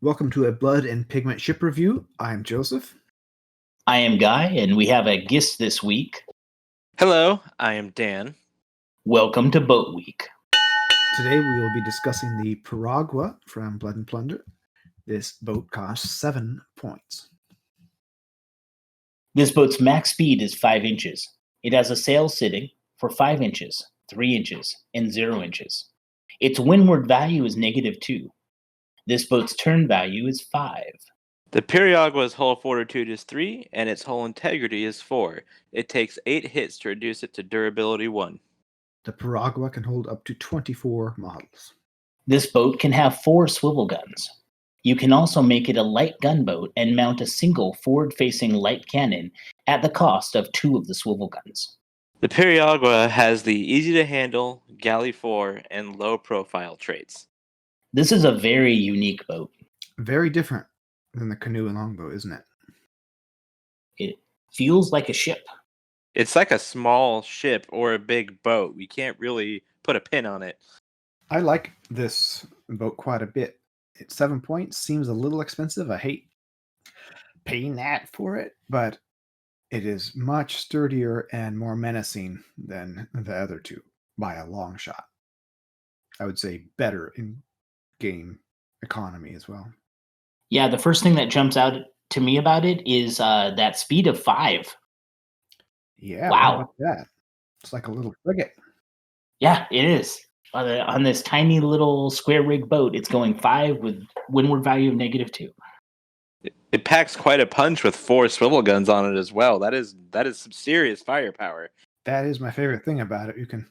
Welcome to a Blood and Pigment ship review. I'm Joseph. I am Guy, and we have a guest this week. Hello, I am Dan. Welcome to Boat Week. Today we will be discussing the Piragua from Blood and Plunder. This boat costs 7 points. This boat's max speed is 5 inches. It has a sail sitting for 5 inches, 3 inches, and 0 inches. Its windward value is -2. This boat's turn value is 5. The Piragua's hull fortitude is 3, and its hull integrity is 4. It takes 8 hits to reduce it to durability 1. The Piragua can hold up to 24 models. This boat can have 4 swivel guns. You can also make it a light gunboat and mount a single forward-facing light cannon at the cost of 2 of the swivel guns. The Piragua has the easy-to-handle, galley 4, and low-profile traits. This is a very unique boat. Very different than the canoe and longboat, isn't it? It feels like a ship. It's like a small ship or a big boat. We can't really put a pin on it. I like this boat quite a bit. It's 7 points, seems a little expensive. I hate paying that for it, but it is much sturdier and more menacing than the other two by a long shot. I would say better in game economy as well. Yeah, the first thing that jumps out to me about it is that speed of 5. Yeah, Wow. how about that? It's like a little frigate. Yeah, it is. On this tiny little square rig boat, it's going 5 with windward value of -2. It packs quite a punch with 4 swivel guns on it as well. That is some serious firepower. That is my favorite thing about it. You can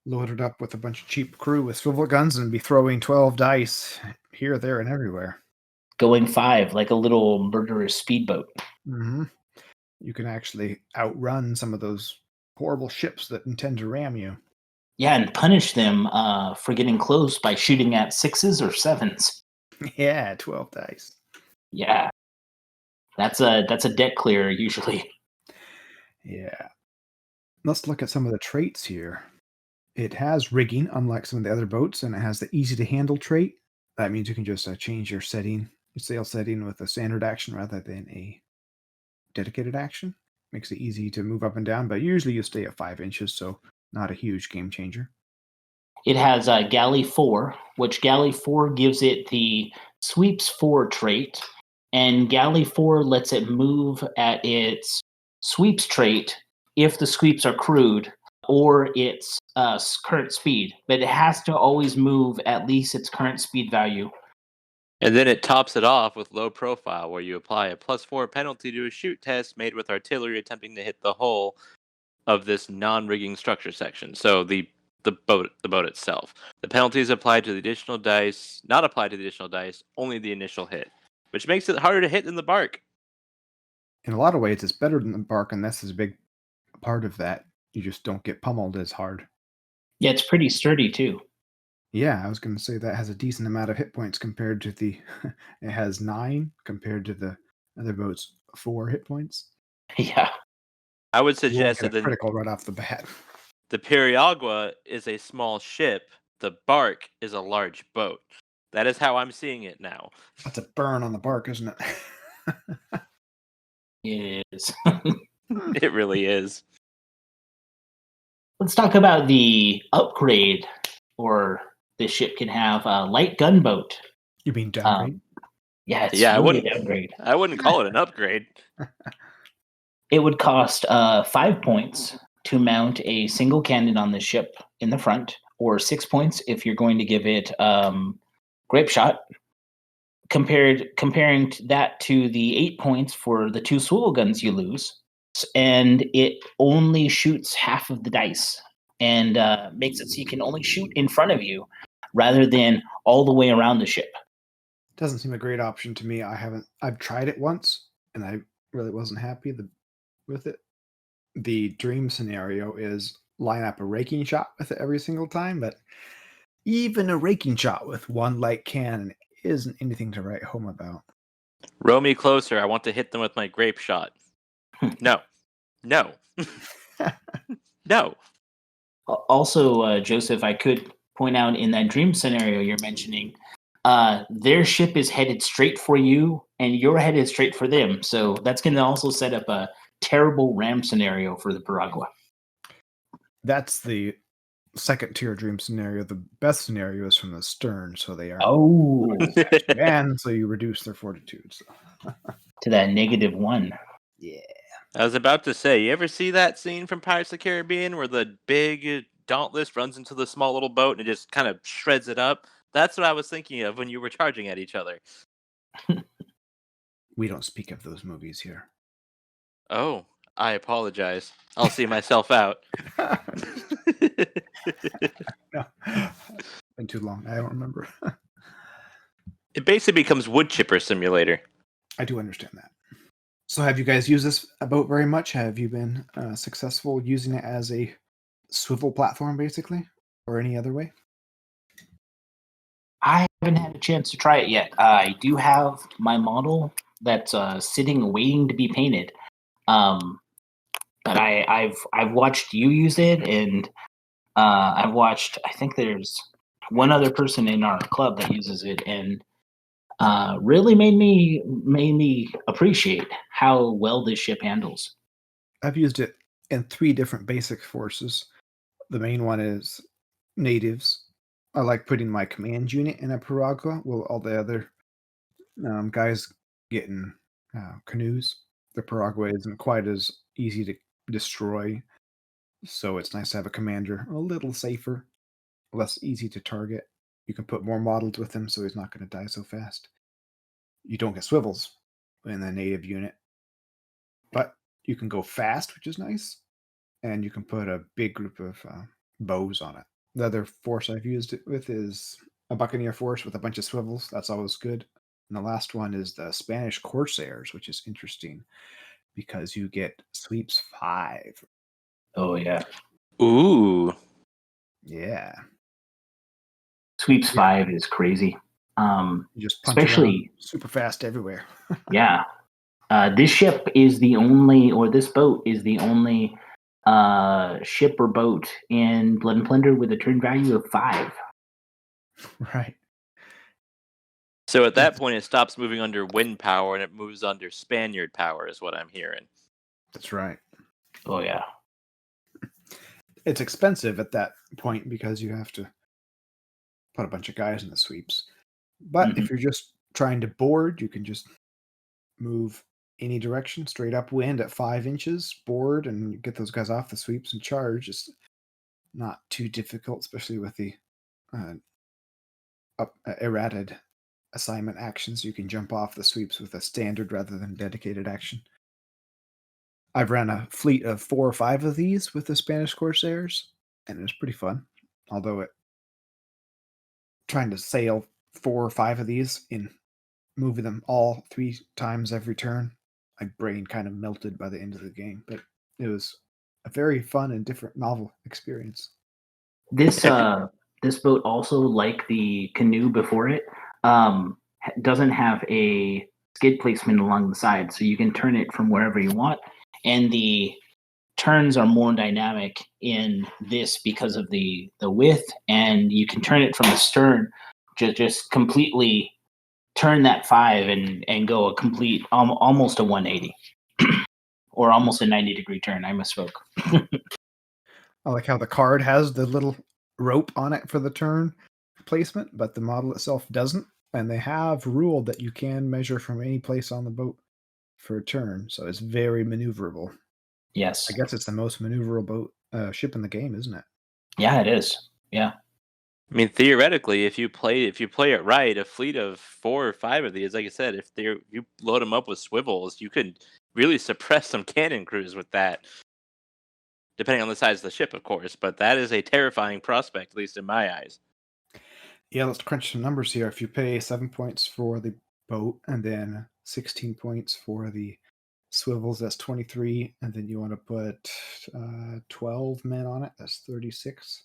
load it up with a bunch of cheap crew with swivel guns and be throwing 12 dice here, there, and everywhere. Going 5 like a little murderous speedboat. Mm-hmm. You can actually outrun some of those horrible ships that intend to ram you. Yeah, and punish them for getting close by shooting at 6s or 7s. Yeah, 12 dice. Yeah, that's a deck clearer usually. Yeah. Let's look at some of the traits here. It has rigging, unlike some of the other boats, and it has the easy to handle trait. That means you can just change your setting, your sail setting with a standard action rather than a dedicated action. Makes it easy to move up and down, but usually you stay at 5 inches, so not a huge game changer. It has Galley 4, which Galley 4 gives it the Sweeps 4 trait, and Galley 4 lets it move at its Sweeps trait if the sweeps are crewed or its current speed, but it has to always move at least its current speed value. And then it tops it off with low profile, where you apply a +4 penalty to a shoot test made with artillery attempting to hit the hull of this non-rigging structure section. So the boat itself. The penalty is applied to the additional dice, not applied to the additional dice, only the initial hit, which makes it harder to hit than the bark. In a lot of ways, it's better than the bark, and this is a big part of that. You just don't get pummeled as hard. Yeah, it's pretty sturdy too. Yeah, I was going to say that has a decent amount of hit points compared to the... it has 9 compared to the other boat's 4 hit points. Yeah. I would suggest that critical right off the bat. The Piragua is a small ship. The bark is a large boat. That is how I'm seeing it now. That's a burn on the bark, isn't it? It is. It really is. Let's talk about the upgrade, or this ship can have a light gunboat. You mean downgrade? Yeah, it's really a downgrade. I wouldn't call it an upgrade. It would cost 5 points to mount a single cannon on the ship in the front, or 6 points if you're going to give it grape shot. Comparing that to the 8 points for the 2 swivel guns you lose, and it only shoots half of the dice and makes it so you can only shoot in front of you rather than all the way around the ship. Doesn't seem a great option to me. I've tried it once and I really wasn't happy with it. The dream scenario is line up a raking shot with it every single time, but even a raking shot with one light cannon isn't anything to write home about. Row me closer. I want to hit them with my grape shot. No. No. No. Also, Joseph, I could point out in that dream scenario you're mentioning, their ship is headed straight for you, and you're headed straight for them. So that's going to also set up a terrible ram scenario for the Piragua. That's the second tier dream scenario. The best scenario is from the stern, so they are Oh, and so you reduce their fortitude. So. to that -1. Yeah. I was about to say, you ever see that scene from Pirates of the Caribbean where the big Dauntless runs into the small little boat and it just kind of shreds it up? That's what I was thinking of when you were charging at each other. We don't speak of those movies here. Oh, I apologize. I'll see myself out. No. Been too long. I don't remember. It basically becomes wood chipper simulator. I do understand that. So have you guys used this boat very much? Have you been successful using it as a swivel platform, basically? Or any other way? I haven't had a chance to try it yet. I do have my model that's sitting waiting to be painted. But I've watched you use it, and I've watched. I think there's one other person in our club that uses it, and really made me appreciate how well this ship handles. I've used it in 3 different basic forces. The main one is natives. I like putting my command unit in a Piragua while all the other guys get in canoes. The Piragua isn't quite as easy to destroy, so it's nice to have a commander a little safer, less easy to target. You can put more models with him, so he's not going to die so fast. You don't get swivels in the native unit, but you can go fast, which is nice, and you can put a big group of bows on it. The other force I've used it with is a Buccaneer force with a bunch of swivels. That's always good. And the last one is the Spanish Corsairs, which is interesting because you get sweeps 5. Oh yeah, Ooh. Yeah. sweeps Yeah. 5 is crazy. You just punch around Especially super fast everywhere. yeah. This ship is the only, or this boat is the only ship or boat in Blood and Plunder with a turn value of 5. Right. So at that point, it stops moving under wind power and it moves under Spaniard power, is what I'm hearing. That's right. Oh yeah. It's expensive at that point because you have to put a bunch of guys in the sweeps. But if you're just trying to board, you can just move any direction, straight upwind at 5 inches, board, and get those guys off the sweeps and charge. It's not too difficult, especially with the errated assignment actions. You can jump off the sweeps with a standard rather than dedicated action. I've ran a fleet of 4 or 5 of these with the Spanish Corsairs, and it was pretty fun. Although trying to sail 4 or 5 of these in moving them all 3 times every turn, my brain kind of melted by the end of the game. But it was a very fun and different novel experience. This this boat also, like the canoe before it, doesn't have a skid placement along the side, so you can turn it from wherever you want, and the turns are more dynamic in this because of the width, and you can turn it from the stern, just completely turn that 5 and go a complete almost a 180 or almost a 90-degree turn. I misspoke. I like how the card has the little rope on it for the turn placement, but the model itself doesn't. And they have ruled that you can measure from any place on the boat for a turn, so it's very maneuverable. Yes. I guess it's the most maneuverable ship in the game, isn't it? Yeah, it is. Yeah. I mean, theoretically, if you play it right, a fleet of 4 or 5 of these, like I said, if you load them up with swivels, you could really suppress some cannon crews with that. Depending on the size of the ship, of course, but that is a terrifying prospect, at least in my eyes. Yeah, let's crunch some numbers here. If you pay 7 points for the boat and then 16 points for the swivels, that's 23. And then you want to put 12 men on it, that's 36.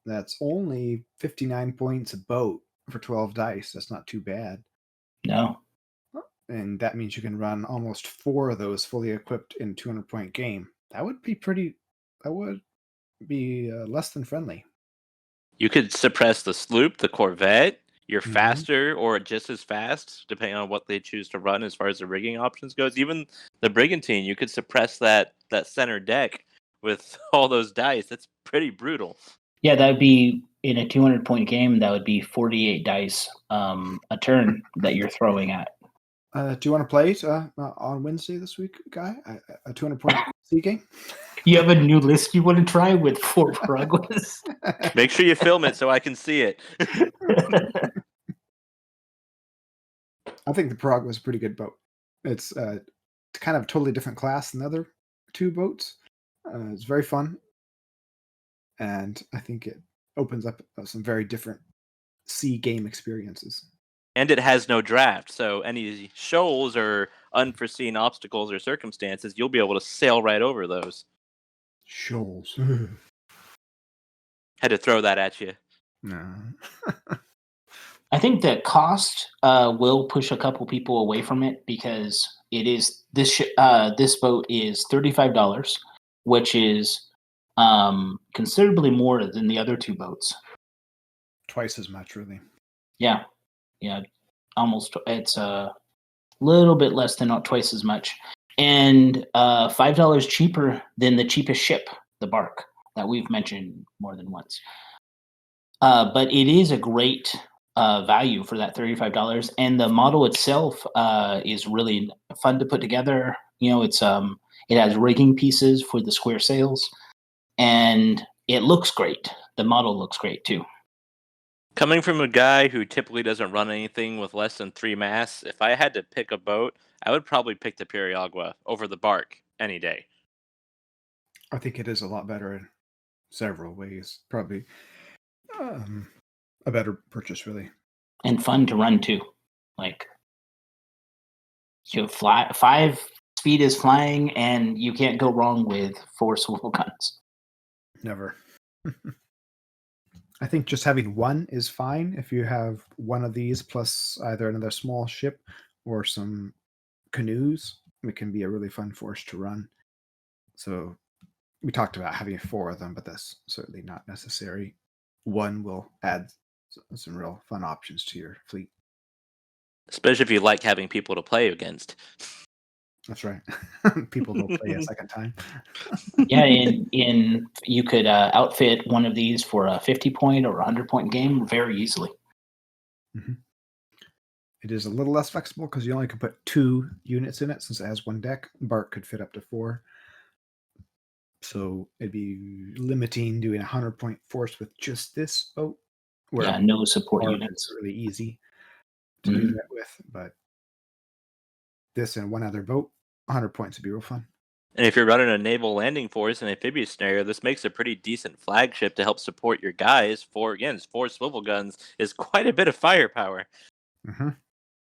That's only 59 points a boat for 12 dice. That's not too bad. No. And that means you can run almost 4 of those fully equipped in 200-point game. That would be less than friendly. You could suppress the sloop, the corvette. you're faster or just as fast, depending on what they choose to run as far as the rigging options goes. Even the Brigantine, you could suppress that center deck with all those dice. That's pretty brutal. Yeah, that would be in a 200-point game. That would be 48 dice a turn that you're throwing at. Do you want to play it on Wednesday this week, Guy? A 200-point C game? You have a new list you want to try with 4 Piraguas? Make sure you film it so I can see it. I think the Piragua is a pretty good boat. It's kind of a totally different class than the other 2 boats. It's very fun. And I think it opens up some very different sea game experiences. And it has no draft, so any shoals or unforeseen obstacles or circumstances, you'll be able to sail right over those. Shoals. Had to throw that at you. No. I think the cost will push a couple people away from it because it is this boat is $35, which is considerably more than the other 2 boats. Twice as much, really. Yeah, almost. It's a little bit less than not twice as much, and $5 cheaper than the cheapest ship, the bark, that we've mentioned more than once. But it is a great value for that $35, and the model itself is really fun to put together. It's it has rigging pieces for the square sails, and it looks great. The model looks great too. Coming from a guy who typically doesn't run anything with less than 3 masts, if I had to pick a boat, I would probably pick the Piragua over the bark any day. I think it is a lot better in several ways. Probably a better purchase, really. And fun to run too. Like, you fly 5 speed is flying, and you can't go wrong with 4 swivel guns. Never. I think just having one is fine. If you have one of these plus either another small ship or some canoes, it can be a really fun force to run. So we talked about having 4 of them, but that's certainly not necessary. One will add some real fun options to your fleet. Especially if you like having people to play against. That's right. People don't play a second time. Yeah, in you could outfit one of these for a 50-point or 100-point game very easily. Mm-hmm. It is a little less flexible because you only can put 2 units in it since it has 1 deck. Bark could fit up to 4. So it'd be limiting doing a 100-point force with just this boat. Where no support units. It's really easy to do that with, but this and one other boat, 100 points would be real fun. And if you're running a naval landing force in an amphibious scenario, this makes a pretty decent flagship to help support your guys. 4 swivel guns is quite a bit of firepower. Mm-hmm.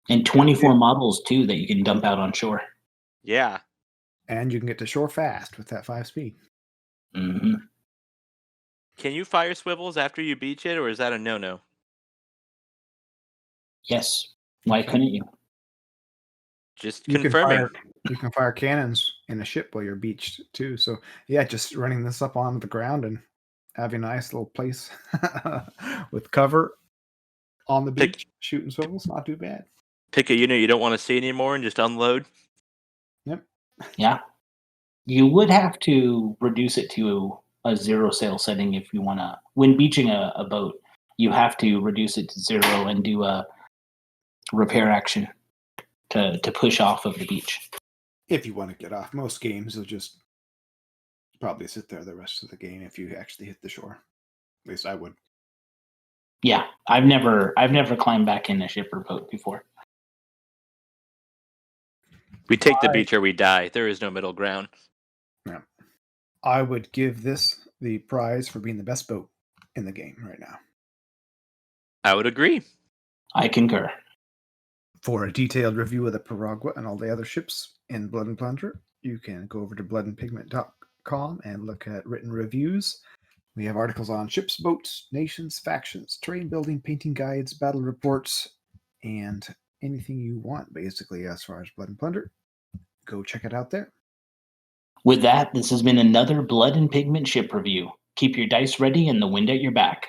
And 24 models too that you can dump out on shore. Yeah. And you can get to shore fast with that 5 speed. Mm-hmm. Can you fire swivels after you beach it, or is that a no-no? Yes. Why couldn't you? Just confirming. You can fire cannons in a ship while you're beached too. So yeah, just running this up on the ground and having a nice little place with cover on the beach, shooting swivels, not too bad. Pick a unit you don't want to see anymore and just unload. Yep. Yeah. You would have to reduce it to a 0 sail setting if you want to. When beaching a boat, you have to reduce it to 0 and do a repair action to push off of the beach. If you want to get off. Most games will just probably sit there the rest of the game if you actually hit the shore. At least I would. Yeah, I've never climbed back in a ship or boat before. We take the beach or we die. There is no middle ground. Yeah. I would give this the prize for being the best boat in the game right now. I would agree. I concur. For a detailed review of the Piragua and all the other ships in Blood and Plunder, you can go over to bloodandpigment.com and look at written reviews. We have articles on ships, boats, nations, factions, terrain building, painting guides, battle reports, and anything you want, basically, as far as Blood and Plunder. Go check it out there. With that, this has been another Blood and Pigment ship review. Keep your dice ready and the wind at your back.